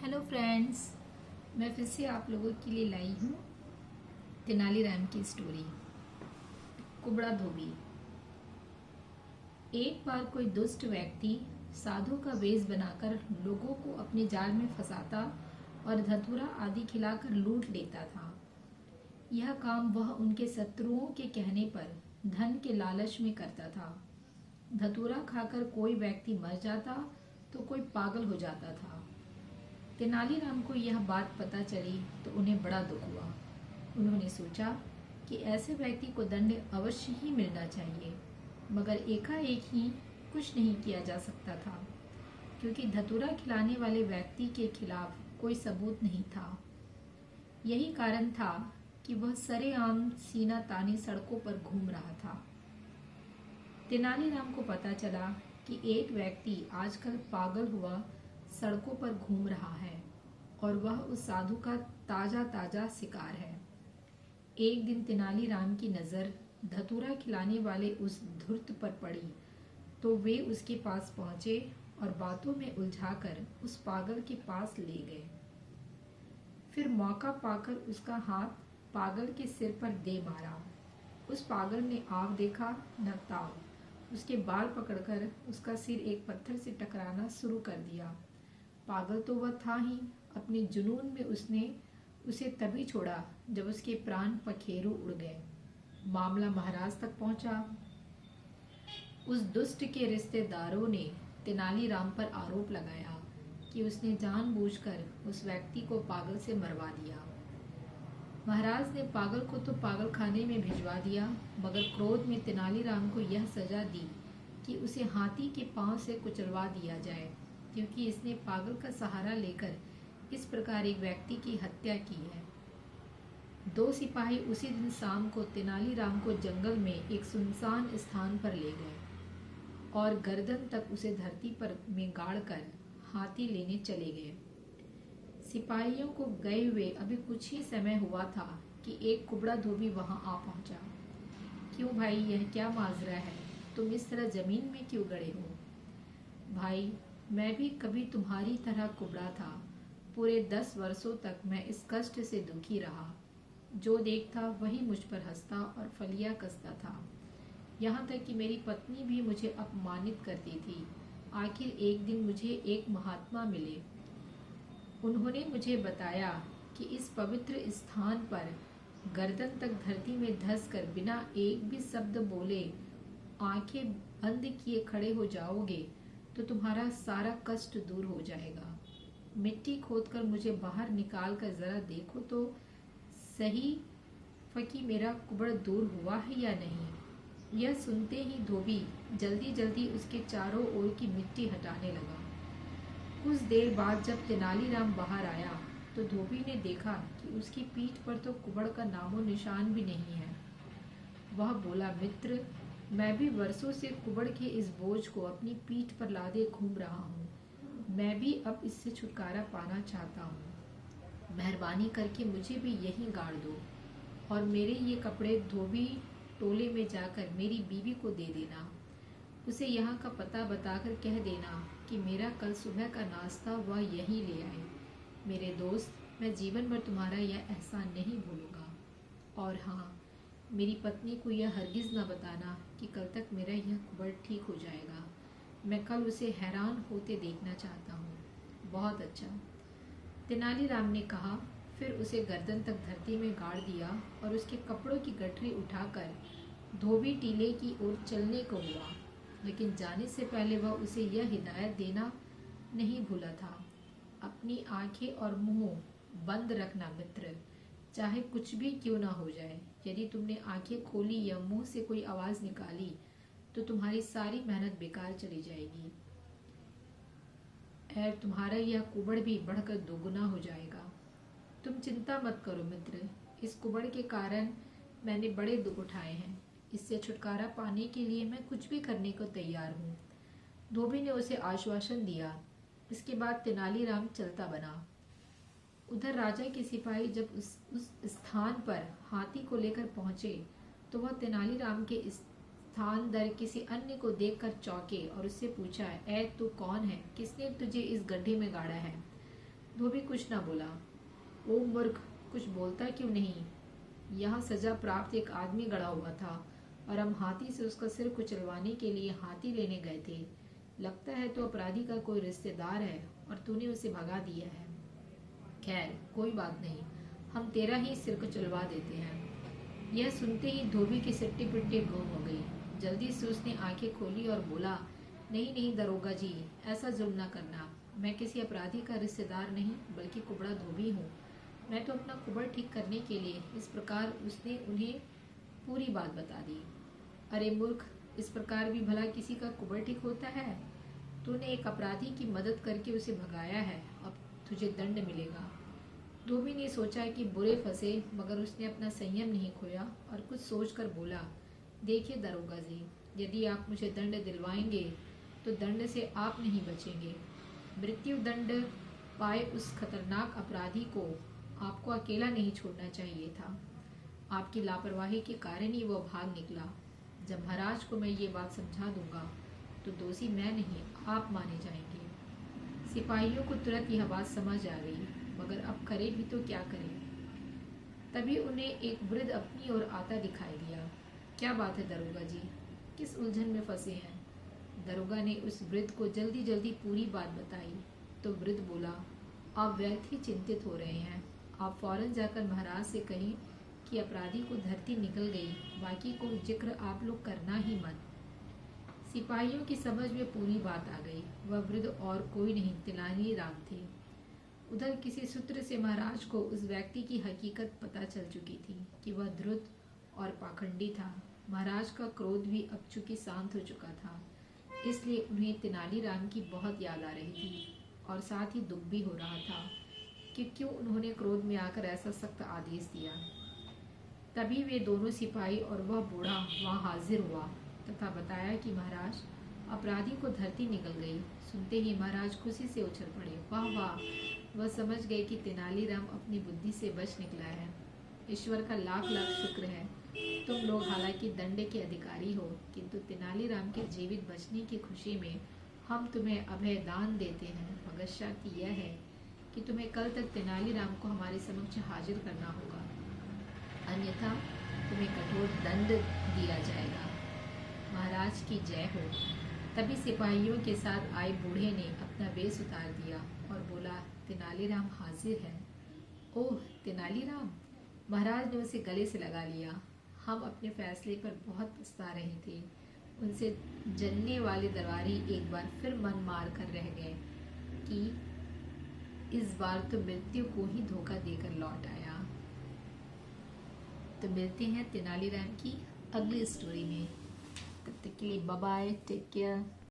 Hello friends, मैं फिर से आप लोगों के लिए लाई हूँ तेनालीराम की स्टोरी। कुबड़ा धोबी। एक बार कोई दुष्ट व्यक्ति साधु का वेश बनाकर लोगों को अपने जाल में फंसाता और धतूरा आदि खिलाकर लूट लेता था। यह काम वह उनके शत्रुओं के कहने पर धन के लालच में करता था। धतूरा खाकर कोई व्यक्ति मर जाता तो कोई पागल हो जाता था। तेनालीराम को यह बात पता चली तो उन्हें बड़ा दुख हुआ। उन्होंने सोचा कि ऐसे व्यक्ति को दंड अवश्य ही मिलना चाहिए, मगर एकाएक ही कुछ नहीं किया जा सकता था, क्योंकि धतूरा खिलाने वाले व्यक्ति के खिलाफ कोई सबूत नहीं था। यही कारण था कि वह सरेआम सीना ताने सड़कों पर घूम रहा था। तेनालीराम को पता चला कि एक व्यक्ति आजकल पागल हुआ सड़कों पर घूम रहा है और वह उस साधु का ताजा ताजा शिकार है। एक दिन तेनालीराम की नजर धतूरा खिलाने वाले उस धूर्त पर पड़ी तो वे उसके पास पहुंचे और बातों में उलझाकर उस पागल के पास ले गए। फिर मौका पाकर उसका हाथ पागल के सिर पर दे मारा। उस पागल ने आव देखा न ताव। उसके बाल पकड़कर उसका सिर एक पत्थर से टकराना शुरू कर दिया। पागल तो वह था ही, अपने जुनून में उसने उसे तभी छोड़ा जब उसके प्राण पखेरु उड़ गए। मामला महाराज तक पहुंचा। उस दुष्ट के रिश्तेदारों ने तेनालीराम पर आरोप लगाया कि उसने जानबूझकर उस व्यक्ति को पागल से मरवा दिया। महाराज ने पागल को तो पागल खाने में भिजवा दिया, मगर क्रोध में तेनालीराम को यह सजा दी कि उसे हाथी के पांव से कुचलवा दिया जाए, क्योंकि इसने पागल का सहारा लेकर इस प्रकार एक व्यक्ति की हत्या की है। दो सिपाही उसी दिन शाम को तेनालीराम को जंगल में एक सुनसान स्थान पर ले गए और गर्दन तक उसे धरती पर में गाड़कर हाथी लेने चले गए। सिपाहियों को गए हुए अभी कुछ ही समय हुआ था कि एक कुबड़ा धोबी वहां आ पहुंचा। क्यों भाई, यह क्या माजरा है? तुम इस तरह जमीन में क्यों गड़े हो? भाई, मैं भी कभी तुम्हारी तरह कुबड़ा था। पूरे 10 वर्षों तक मैं इस कष्ट से दुखी रहा। जो देखता वही मुझ पर हंसता और फलियां कसता था। यहाँ तक कि मेरी पत्नी भी मुझे अपमानित करती थी। आखिर एक दिन मुझे एक महात्मा मिले। उन्होंने मुझे बताया कि इस पवित्र स्थान पर गर्दन तक धरती में धंस कर बिना एक भी शब्द बोले आंखें बंद किए खड़े हो जाओगे तो तुम्हारा सारा कष्ट दूर हो जाएगा। मिट्टी खोदकर मुझे बाहर निकाल कर जरा देखो तो सही कि मेरा कुबड़ दूर हुआ है या नहीं। यह सुनते ही धोबी जल्दी जल्दी उसके चारों ओर की मिट्टी हटाने लगा। कुछ देर बाद जब तेनालीराम बाहर आया तो धोबी ने देखा कि उसकी पीठ पर तो कुबड़ का नामो निशान भी नहीं है। वह बोला, मित्र, मैं भी वर्षों से कुबड़ के इस बोझ को अपनी पीठ पर लादे घूम रहा हूँ। मैं भी अब इससे छुटकारा पाना चाहता हूँ। मेहरबानी करके मुझे भी यहीं गाड़ दो और मेरे ये कपड़े धोबी टोले में जाकर मेरी बीवी को दे देना। उसे यहाँ का पता बताकर कह देना कि मेरा कल सुबह का नाश्ता वह यहीं ले आए। मेरे दोस्त, मैं जीवन भर तुम्हारा यह एहसान नहीं भूलूंगा। और हाँ, मेरी पत्नी को यह हरगिज न बताना कि कल तक मेरा यह कुबड़ ठीक हो जाएगा। मैं कल उसे हैरान होते देखना चाहता हूँ। बहुत अच्छा, तेनालीराम ने कहा। फिर उसे गर्दन तक धरती में गाड़ दिया और उसके कपड़ों की गठरी उठाकर धोबी टीले की ओर चलने को हुआ, लेकिन जाने से पहले वह उसे यह हिदायत देना नहीं भूला था, अपनी आंखें और मुंह बंद रखना मित्र, चाहे कुछ भी क्यों ना हो जाए। यदि तुमने आंखें खोली या मुंह से कोई आवाज निकाली तो तुम्हारी सारी मेहनत बेकार चली जाएगी और तुम्हारा यह कुबड़ भी बढ़कर दोगुना हो जाएगा। तुम चिंता मत करो मित्र, इस कुबड़ के कारण मैंने बड़े दुख उठाए हैं। इससे छुटकारा पाने के लिए मैं कुछ भी करने को तैयार हूँ। धोबी ने उसे आश्वासन दिया। इसके बाद तेनालीराम चलता बना। उधर राजा के सिपाही जब उस स्थान पर हाथी को लेकर पहुंचे तो वह तेनालीराम के स्थान दर किसी अन्य को देखकर चौंके और उससे पूछा, ऐ तू कौन है? किसने तुझे इस गड्ढे में गाड़ा है? धोबी कुछ ना बोला। ओ मूर्ख, कुछ बोलता क्यों नहीं? यहाँ सजा प्राप्त एक आदमी गड़ा हुआ था और हम हाथी से उसका सिर कुचलवाने के लिए हाथी लेने गए थे। लगता है तो अपराधी का कोई रिश्तेदार है और तूने उसे भगा दिया है। खैर कोई बात नहीं, हम तेरा ही सिर कुचलवा देते हैं। यह सुनते ही धोबी की सिट्टी पिट्टी गुम हो गई। जल्दी से उसने आंखें खोली और बोला, नहीं नहीं दरोगा जी, ऐसा जुल्म न करना। मैं किसी अपराधी का रिश्तेदार नहीं बल्कि कुबड़ा धोबी हूँ। मैं तो अपना कुबड़ ठीक करने के लिए इस प्रकार उसने उन्हें पूरी बात बता दी। अरे मूर्ख, इस प्रकार भी भला किसी का कुबड़ ठीक होता है? तूने एक अपराधी की मदद करके उसे भगाया है, अब तुझे दंड मिलेगा। धोबी ने सोचा कि बुरे फंसे, मगर उसने अपना संयम नहीं खोया और कुछ सोचकर बोला, देखिए दरोगा जी, यदि आप मुझे दंड दिलवाएंगे तो दंड से आप नहीं बचेंगे। मृत्यु दंड पाए उस खतरनाक अपराधी को आपको अकेला नहीं छोड़ना चाहिए था। आपकी लापरवाही के कारण ही वह भाग निकला। जब महाराज को मैं ये बात समझा दूंगा तो दोषी मैं नहीं आप माने जाएंगे। सिपाहियों को तुरंत यह बात समझ आ गई, मगर अब करे भी तो क्या करें। तभी उन्हें एक वृद्ध अपनी ओर आता दिखाई दिया। क्या बात है दरोगा जी, किस उलझन में फंसे हैं? दरोगा ने उस वृद्ध को जल्दी जल्दी पूरी बात बताई। तो वृद्ध बोला, आप व्यर्थ ही चिंतित हो रहे हैं। आप फौरन जाकर महाराज से कहें कि अपराधी को धरती निकल गई, बाकी को जिक्र आप लोग करना ही मत। सिपाहियों की समझ में पूरी बात आ गई। वह वृद्ध और कोई नहीं तेनालीराम थे। उधर किसी सूत्र से महाराज को उस व्यक्ति की हकीकत पता चल चुकी थी कि वह धूर्त और पाखंडी था। महाराज का क्रोध भी अब चूंकि शांत हो चुका था, इसलिए उन्हें तेनालीराम की बहुत याद आ रही थी और साथ ही दुख भी हो रहा था कि क्यों उन्होंने क्रोध में आकर ऐसा सख्त आदेश दिया। तभी वे दोनों सिपाही और वह बूढ़ा वहां हाजिर हुआ तथा बताया कि महाराज, अपराधी को धरती निकल गई। सुनते ही महाराज खुशी से उछल पड़े। वाह वाह, वह समझ गए कि तेनालीराम अपनी बुद्धि से बच निकला है। ईश्वर का लाख लाख शुक्र है। तुम लोग हालांकि दंड के अधिकारी हो, किंतु तेनालीराम के जीवित बचने की खुशी में हम तुम्हें अभय दान देते हैं, मगर शर्त यह है कि तुम्हें कल तक तेनालीराम को हमारे समक्ष हाजिर करना होगा, अन्यथा तुम्हें कठोर दंड दिया जाएगा। महाराज की जय हो। तभी सिपाहियों के साथ आए बूढ़े ने अपना वेश उतार दिया और बोला, तेनालीराम हाजिर है। ओह तेनालीराम! महाराज ने उसे गले से लगा लिया। हम अपने फैसले पर बहुत पछता रहे थे। उनसे जलने वाले दरबारी एक बार फिर मन मार कर रह गए कि इस बार तो मृत्यु को ही धोखा देकर लौट आया। तो मिलते हैं तेनालीराम की अगली स्टोरी में। तब तक के लिए बाय बाय, टेक केयर।